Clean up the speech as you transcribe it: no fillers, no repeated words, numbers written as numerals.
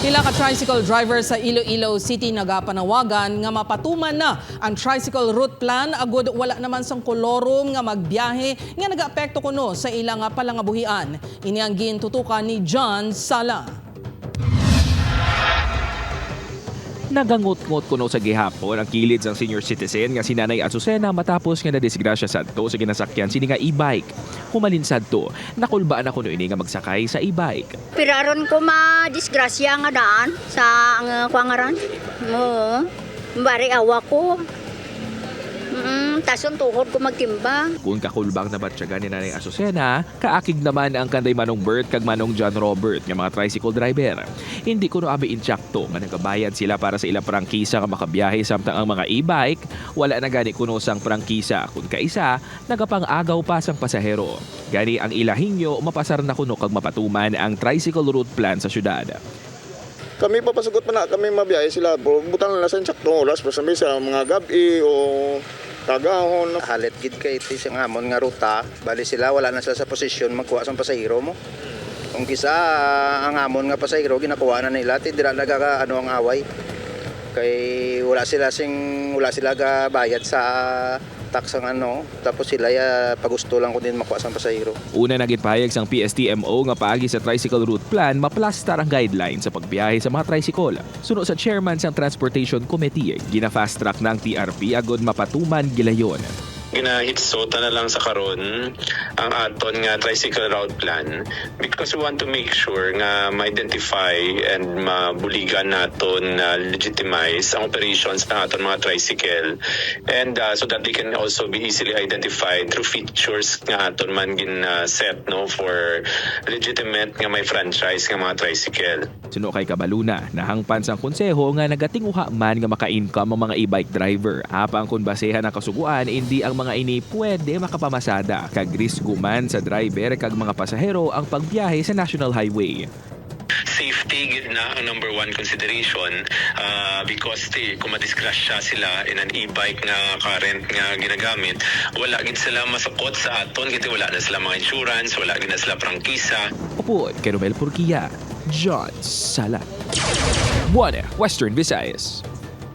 Pila ka tricycle driver sa Iloilo City nagapanawagan nga mapatuman na ang tricycle route plan agud wala naman sang kolorum nga magbiyahe nga nagaapekto kuno sa ilang palangabuhian. Ini ang gintutukan ni John Sala. Nagangot-ngot kuno sa gihapon ang kilid sang senior citizen nga si Nanay Azucena matapos nga nadisgrasya sadto sa ginasakyan sini nga e-bike. Humalin sadto, nakulbaan ako no ini nga magsakay sa e-bike. Piraron ko ma-disgrasya nga daan sa kwangaran. Oo. Bari awa ko. Tason tuhod ko magtimba. Kung kakulbang na batyagan ni Nanay Azucena, kaakig naman ang kanday Manong Bert kag Manong John Robert nga mga tricycle driver. Hindi ko no abi insyakto nga nagabayad sila para sa ilang prangkisa nga makabiyahe samtang ang mga e-bike wala na gani kuno sang prangkisa kun kaisa nagapang-agaw pa sang pasahero. Gani ang ilahingyo mapasar na kuno kag mapatuman ang tricycle route plan sa syudad. Kami papasugot pa na kami mabiyahe sila. Butang na sa saktong oras pa sa mga gabi o kagahon. Halit gid kay iti siyang hamon nga ruta. Bali sila wala na sila sa posisyon magkuha sa pasahero mo. Kung kisa ang hamon nga pasahero ginakuha na nila ti dira nagaka ang away. Kay wala sila ga bayad sa tax ang tapos sila pagusto lang ko din makuha sa pasahero. Una naging pahayag sang PSTMO nga paagi sa tricycle route plan maplastar ang guidelines sa pagbiyahe sa mga tricycle. Suno sa chairman sang Transportation Committee, gina-fast track ng TRP agud mapatuman gilayon. Ginahitsota na lang sa karon ang aton nga tricycle route plan because we want to make sure nga ma-identify and mabuligan naton legitimize ang operations ng aton mga tricycle and so that they can also be easily identified through features nga aton man set for legitimate nga may franchise nga mga tricycle. Suno kay Kabaluna, nahangpan sang konseho nga nagatinguha man nga maka-income ang mga e-bike driver. Apang kung basehan ang kasuguan, hindi ang mga ini pwede makapamasada. Kag risgo man sa driver kag mga pasahero ang pagbiyahe sa National Highway. Safety gid na ang number one consideration because kung madisgrasya sila in an e-bike nga current nga ginagamit, wala gid sila masakot sa aton kasi wala na sila mga insurance, wala gid na sila prangkisa. Upo, kay Romel Purquia, John Sala. One Western Visayas.